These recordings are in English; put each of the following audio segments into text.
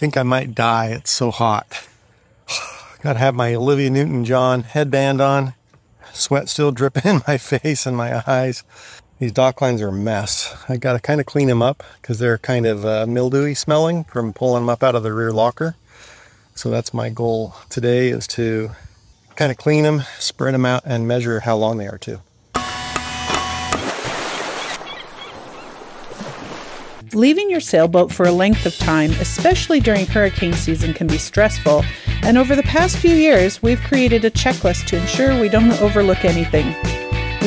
think I might die. It's so hot. Gotta have my Olivia Newton-John headband on. Sweat still dripping in my face and my eyes. These dock lines are a mess. I gotta kind of clean them up because they're kind of mildewy smelling from pulling them up out of the rear locker. So that's my goal today, is to kind of clean them, spread them out, and measure how long they are too. Leaving your sailboat for a length of time, especially during hurricane season, can be stressful, and over the past few years, we've created a checklist to ensure we don't overlook anything.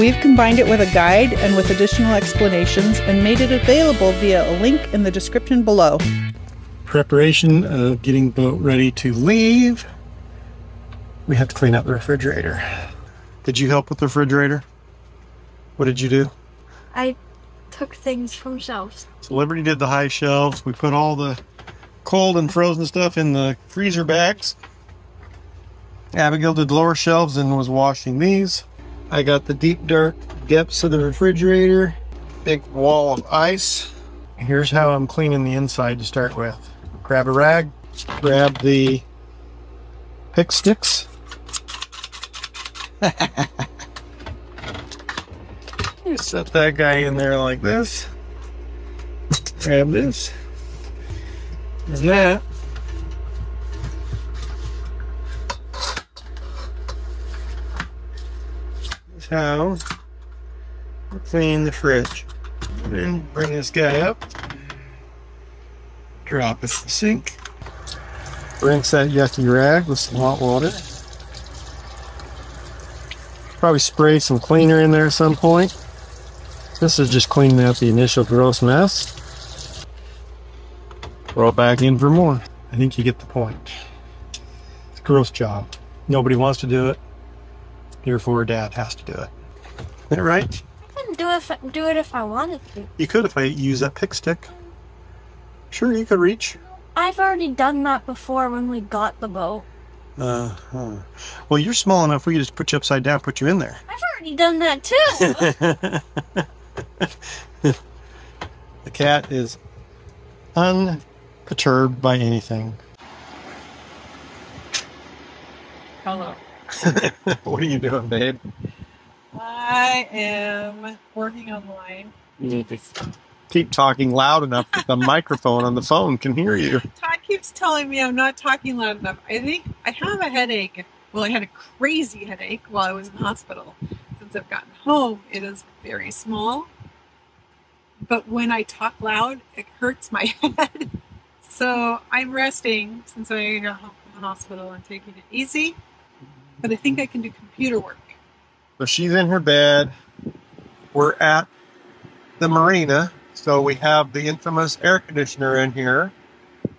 We've combined it with a guide and with additional explanations and made it available via a link in the description below. Preparation of getting the boat ready to leave. We have to clean out the refrigerator. Did you help with the refrigerator? What did you do? I took things from shelves. So Liberty did the high shelves. We put all the cold and frozen stuff in the freezer bags. Abigail did lower shelves and was washing these. I got the deep dark depths of the refrigerator. Big wall of ice. Here's how I'm cleaning the inside to start with. Grab a rag, grab the pick sticks. You set that guy in there like this. Grab this. And that. That's how we clean the fridge. Then bring this guy up. Drop it in the sink. Rinse that yucky rag with some hot water. Probably spray some cleaner in there at some point. This is just cleaning out the initial gross mess. Throw it back in for more. I think you get the point. It's a gross job. Nobody wants to do it. Therefore, Dad has to do it. Isn't that right? I couldn't do it if I wanted to. You could if I use that pick stick. Sure, you could reach. I've already done that before when we got the boat. Well, you're small enough we could just put you upside down, put you in there. I've already done that too. The cat is unperturbed by anything. Hello. What are you doing, babe? I am working online. You need to keep talking loud enough that the microphone on the phone can hear you. Todd keeps telling me I'm not talking loud enough. I think I have a headache. Well, I had a crazy headache while I was in the hospital. Since I've gotten home, it is very small. But when I talk loud, it hurts my head. So I'm resting since I got home from the hospital and taking it easy. But I think I can do computer work. So she's in her bed. We're at the marina. So we have the infamous air conditioner in here.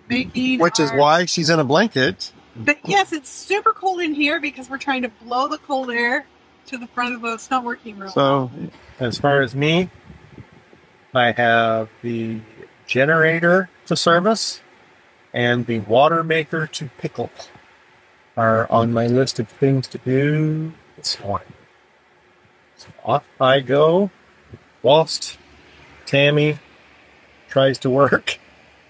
Which is why she's in a blanket. But yes, it's super cold in here because we're trying to blow the cold air to the front of the boat. It's not working real well. So as far as me, I have the generator to service and the water maker to pickle are on my list of things to do this morning. So off I go whilst Tammy tries to work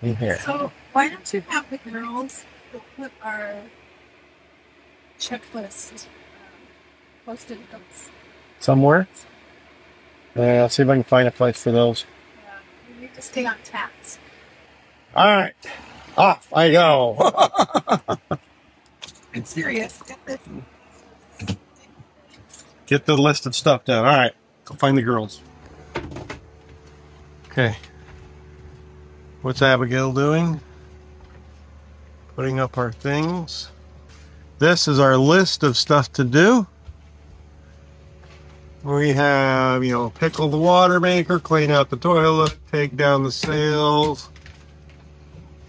in here. So why don't you have the girls put our checklist posted notes Somewhere? I'll see if I can find a place for those. Yeah, we need to stay on task. Alright, off I go. I'm serious. Get the list of stuff down. Alright, go find the girls. Okay. What's Abigail doing? Putting up our things. This is our list of stuff to do. We have, pickle the water maker, clean out the toilet, take down the sails,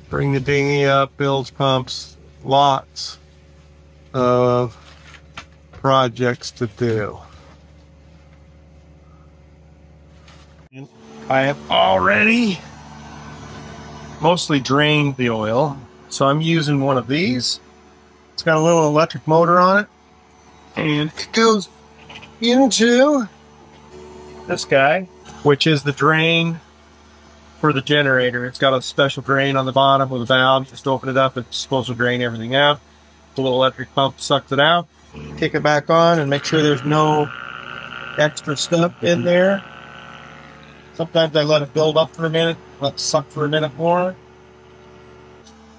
bring the dinghy up, bilge pumps, lots of projects to do. And I have already mostly drained the oil, so I'm using one of these. It's got a little electric motor on it, and it goes into this guy, which is the drain for the generator. It's got a special drain on the bottom with a valve. Just open it up, it's supposed to drain everything out. The little electric pump sucks it out. Kick it back on and make sure there's no extra stuff in there. Sometimes I let it build up for a minute, let it suck for a minute more.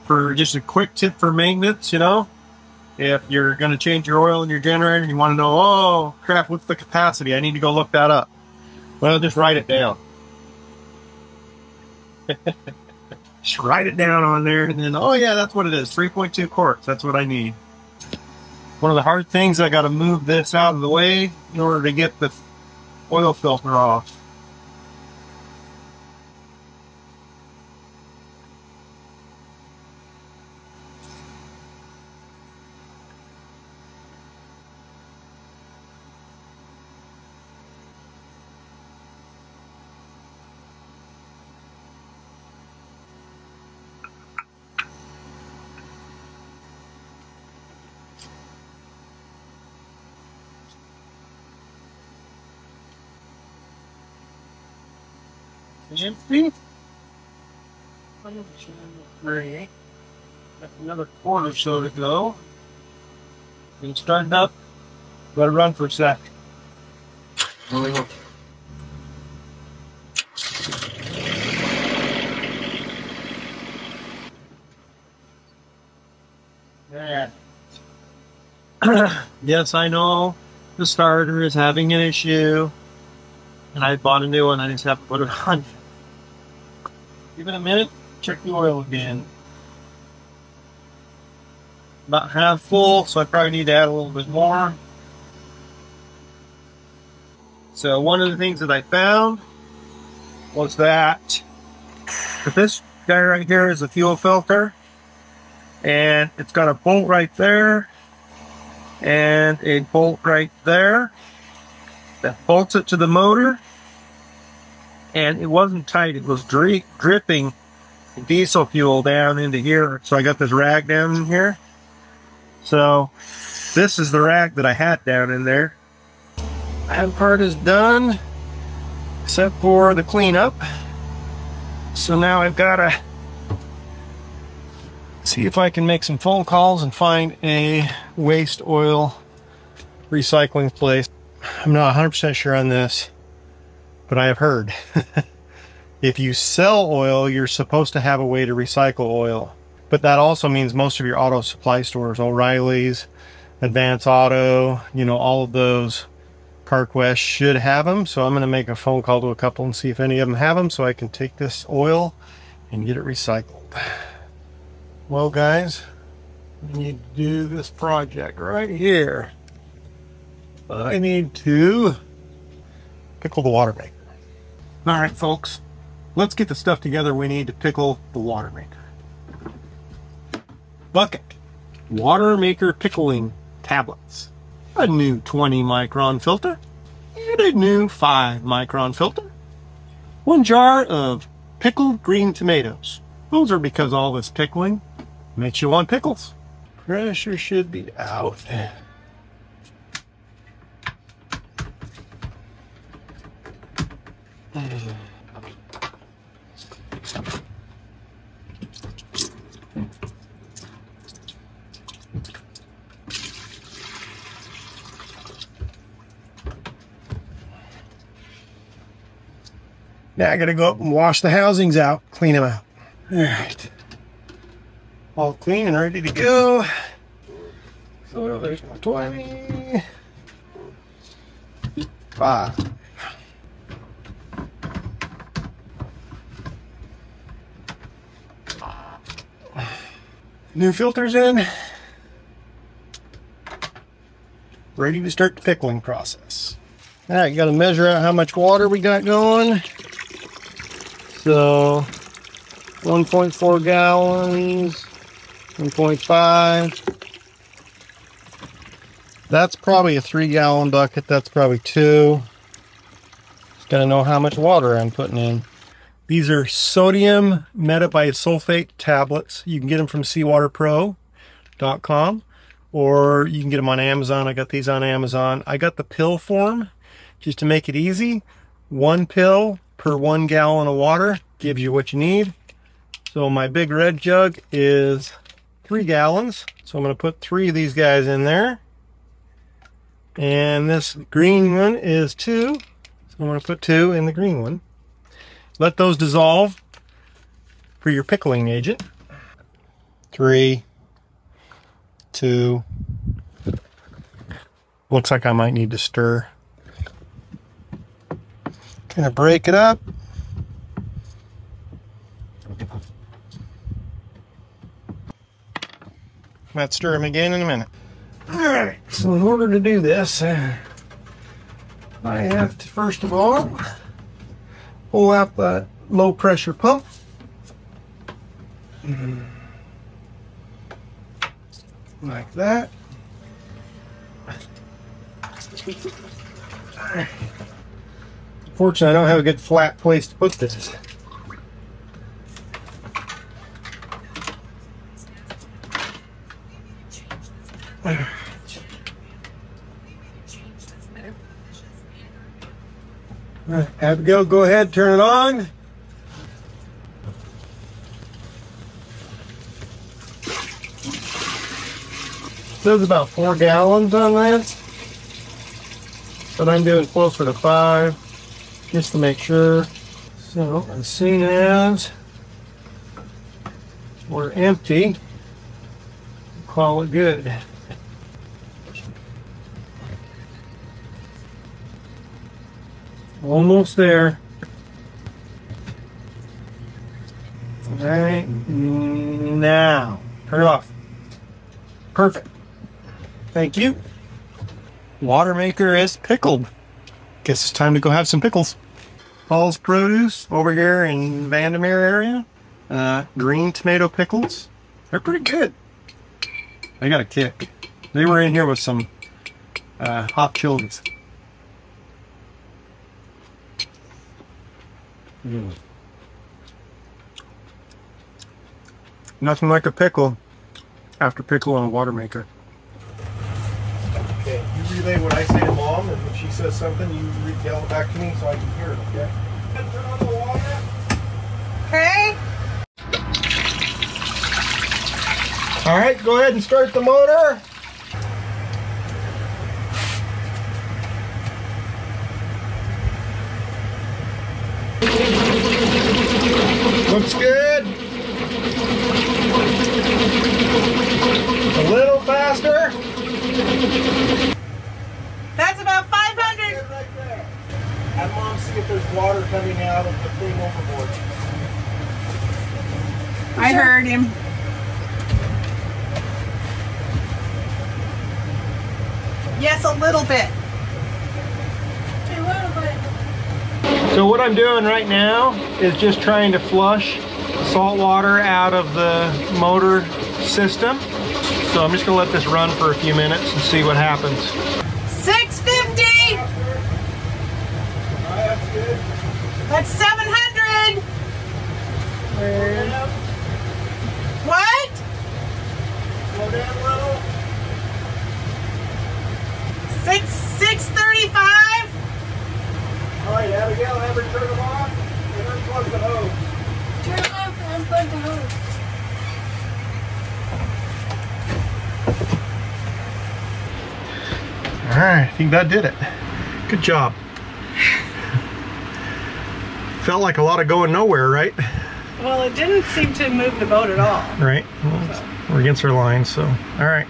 For just a quick tip for maintenance, you know, if you're going to change your oil in your generator and you want to know, oh crap, what's the capacity? I need to go look that up. Well, just write it down. Just write it down on there and then, oh yeah, that's what it is. 3.2 quarts. That's what I need. One of the hard things, I got to move this out of the way in order to get the oil filter off. Empty. Another quarter or so to go. And starting up. Let it run for a sec. Yeah. Yes, I know the starter is having an issue. And I bought a new one. I just have to put it on. Give it a minute, check the oil again. About half full, so I probably need to add a little bit more. So one of the things that I found was that this guy right here is a fuel filter, and it's got a bolt right there and a bolt right there that bolts it to the motor. And it wasn't tight, it was dripping diesel fuel down into here. So I got this rag down in here. So this is the rag that I had down in there. That part is done, except for the cleanup. So now I've got to see if I can make some phone calls and find a waste oil recycling place. I'm not 100% sure on this, but I have heard if you sell oil, you're supposed to have a way to recycle oil. But that also means most of your auto supply stores, O'Reilly's, Advance Auto, you know, all of those, CarQuest should have them. So I'm going to make a phone call to a couple and see if any of them have them so I can take this oil and get it recycled. Well, guys, I need to do this project right here. I need to pickle the water maker. All right, folks, let's get the stuff together we need to pickle the water maker. Bucket, water maker pickling tablets, a new 20 micron filter, and a new 5 micron filter. 1 jar of pickled green tomatoes. Those are because all this pickling makes you want pickles. Pressure should be out. Now I gotta go up and wash the housings out, clean them out. All right, all clean and ready to go. So there's my 20, 5. New filters in. Ready to start the pickling process. All right, you got to measure out how much water we got going. So 1.4 gallons, 1.5. That's probably a 3-gallon bucket. That's probably 2. Just got to know how much water I'm putting in. These are sodium metabisulfate tablets. You can get them from seawaterpro.com or you can get them on Amazon. I got these on Amazon. I got the pill form just to make it easy. 1 pill per 1 gallon of water. gives you what you need. So my big red jug is 3 gallons. So I'm going to put 3 of these guys in there. And this green one is 2. So I'm going to put 2 in the green one. Let those dissolve for your pickling agent. 3, 2. Looks like I might need to stir. Kind of break it up. Might stir them again in a minute. Alright, so in order to do this, I have to first of all pull out the low pressure pump. Like that. Fortunately, I don't have a good flat place to put this. Abigail, go ahead, turn it on. Says about 4 gallons on that, but I'm doing closer to 5 just to make sure. So as soon as we're empty, call it good. Almost there. Right now, turn it off. Perfect. Thank you. Water maker is pickled. Guess it's time to go have some pickles. Paul's Produce over here in Vandermeer area. Green tomato pickles. They're pretty good. They got a kick. They were in here with some hot chilies. Nothing like a pickle after pickle on a water maker. Okay, you relay what I say to Mom, and if she says something, you yell it back to me so I can hear it, okay? Turn on the water. Okay. All right, go ahead and start the motor. Looks good. A little faster. That's about 500. Right there. Have Mom see if there's water coming out of the thing overboard. I heard him. Yes, a little bit. A little bit. So what I'm doing right now is just trying to flush salt water out of the motor system. So I'm just going to let this run for a few minutes and see what happens. 650. That's good. That's 700. What? Slow down a little. 635. All right, Abigail, have her turn them off and unplug the hose. Turn it off and unplug the hose. All right, I think that did it. Good job. Felt like a lot of going nowhere, right? Well, it didn't seem to move the boat at all. Right. Well, we're against our line, so all right.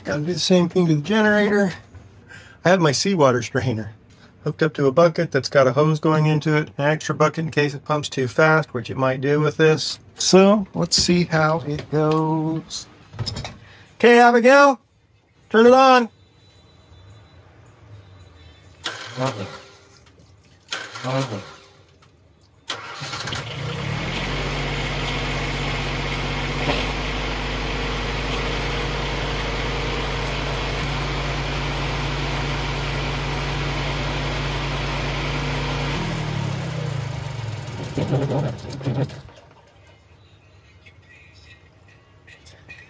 Gotta do the same thing to the generator. I have my seawater strainer hooked up to a bucket that's got a hose going into it, an extra bucket in case it pumps too fast, which it might do with this. So let's see how it goes. Okay, Abigail, turn it on.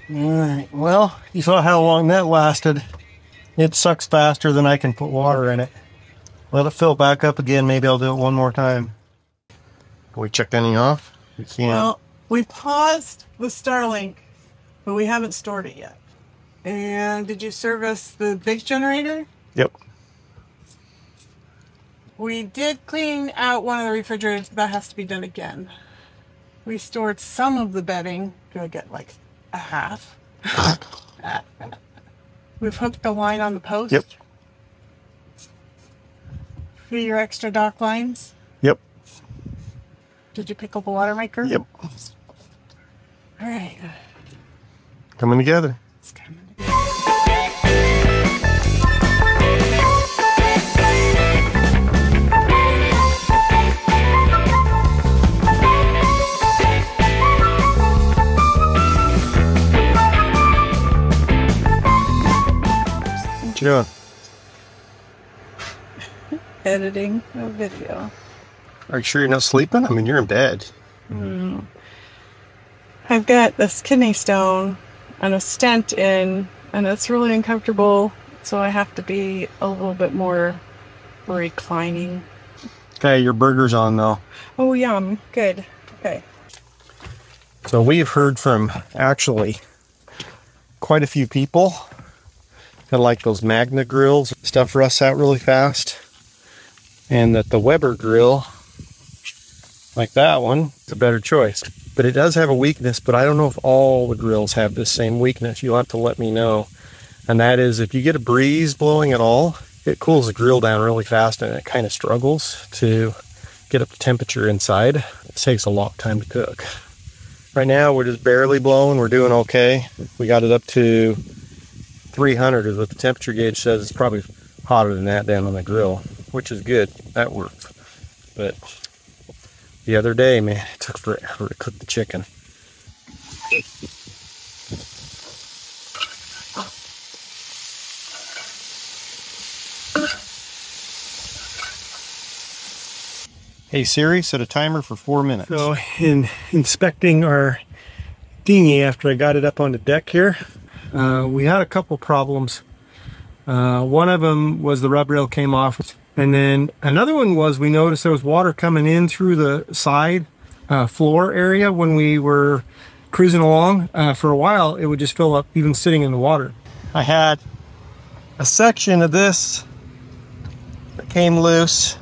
Alright, well, you saw how long that lasted. It sucks faster than I can put water in it. Let it fill back up again, maybe I'll do it one more time. We checked any off? We can't. Well, we paused the Starlink, but we haven't stored it yet. And did you service the big generator? Yep. We did clean out one of the refrigerators, but that has to be done again. We stored some of the bedding. Do I get like a half? We've hooked the line on the post. Yep. For your extra dock lines. Yep. Did you pick up a water maker? Yep. All right. Coming together. It's coming. What you doing? Editing a video. Are you sure you're not sleeping? I mean, you're in bed. I've got this kidney stone and a stent in, and it's really uncomfortable, so I have to be a little bit more reclining. Okay, your burger's on though. Oh, yum. Good. Okay. So we've heard from actually quite a few people that like those Magna grills. Stuff rusts out really fast. And that the Weber grill, like that one, is a better choice. But it does have a weakness, but I don't know if all the grills have the same weakness. You'll have to let me know. And that is, if you get a breeze blowing at all, it cools the grill down really fast and it kind of struggles to get up to temperature inside. It takes a long time to cook. Right now we're just barely blowing. We're doing okay. We got it up to 300 is what the temperature gauge says. It's probably hotter than that down on the grill, which is good. That works. But the other day, man, it took forever to cook the chicken. Hey Siri, set a timer for 4 minutes. So in inspecting our dinghy after I got it up on the deck here, we had a couple problems. One of them was the rub rail came off, and then another one was we noticed there was water coming in through the side floor area when we were cruising along. For a while it would just fill up even sitting in the water. I had a section of this that came loose,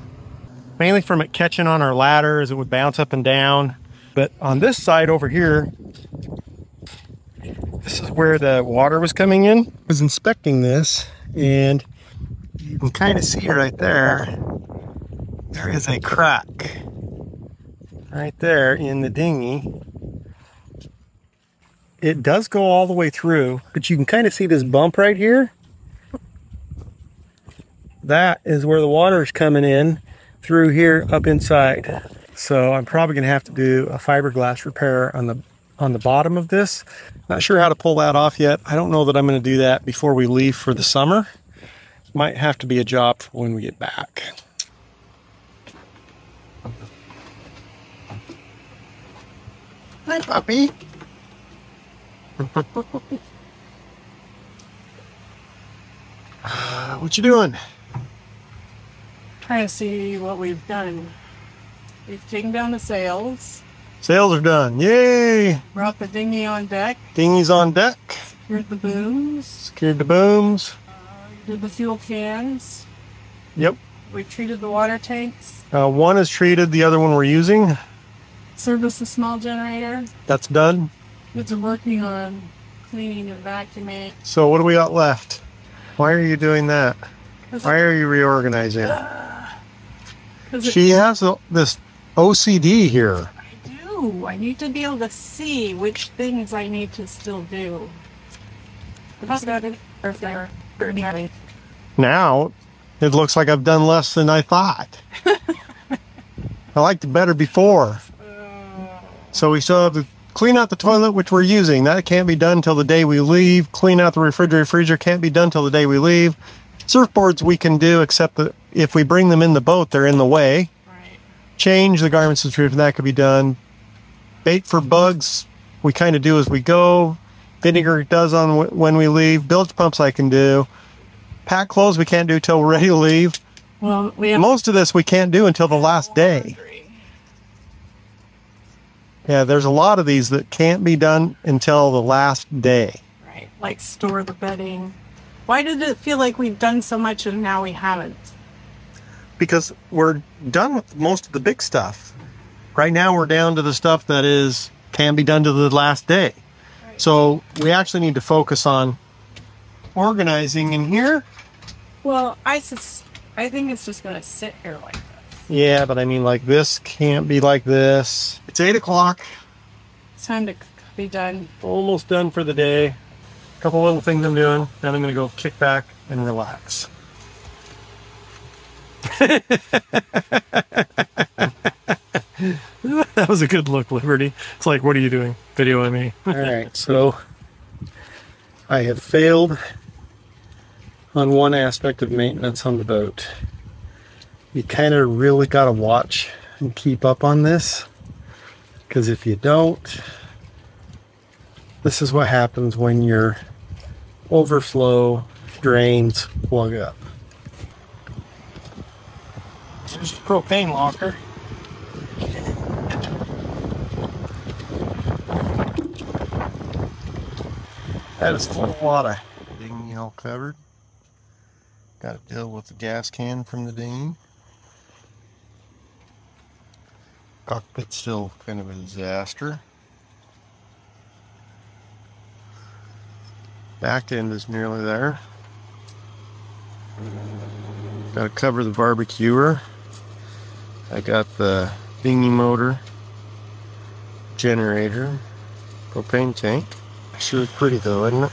mainly from it catching on our ladder as it would bounce up and down. But on this side over here, this is where the water was coming in. I was inspecting this, and you can kind of see right there, there is a crack right there in the dinghy. It does go all the way through, but you can kind of see this bump right here. That is where the water is coming in through here up inside. So I'm probably gonna have to do a fiberglass repair on the bottom of this. Not sure how to pull that off yet. I don't know that I'm gonna do that before we leave for the summer. Might have to be a job for when we get back. Hi, puppy. What you doing? Trying to see what we've done. We've taken down the sails. Sails are done. Yay! Brought the dinghy on deck. Dinghy's on deck. Secured the booms. Secured the booms. Did the fuel cans. Yep. We treated the water tanks. One is treated, the other one we're using. Serviced the small generator. That's done. It's working on cleaning and vacuuming. So what do we got left? Why are you doing that? Why are you reorganizing? She has this OCD here. I do. I need to be able to see which things I need to still do. Now, it looks like I've done less than I thought. I liked it better before. So we still have to clean out the toilet, which we're using. That can't be done until the day we leave. Clean out the refrigerator, freezer can't be done till the day we leave. Surfboards we can do, except that if we bring them in the boat, they're in the way. Right. Change the garments of truth, and that could be done. Bait for bugs, we kind of do as we go. Vinegar does on when we leave. Bilge pumps I can do. Pack clothes we can't do till we're ready to leave. Well, we have most of this we can't do until the last day. Yeah, there's a lot of these that can't be done until the last day. Right, like store the bedding. Why did it feel like we've done so much and now we haven't? Because we're done with most of the big stuff. Right now we're down to the stuff that can be done to the last day. Right. So we actually need to focus on organizing in here. Well, I think it's just going to sit here like this. Yeah, but I mean, like, this can't be like this. It's 8 o'clock. It's time to be done. Almost done for the day. A couple little things I'm doing. Then I'm going to go kick back and relax. That was a good look, Liberty. It's like, what are you doing? Videoing me. All right, so I have failed on one aspect of maintenance on the boat. You kind of really got to watch and keep up on this, because if you don't, this is what happens when your overflow drains plug up. Here's the propane locker. That is a lot of dinghy all covered. Got to deal with the gas can from the dinghy. Cockpit's still kind of a disaster. Back end is nearly there. Got to cover the barbecuer. I got the dinghy motor, generator, propane tank. Sure pretty though, isn't it?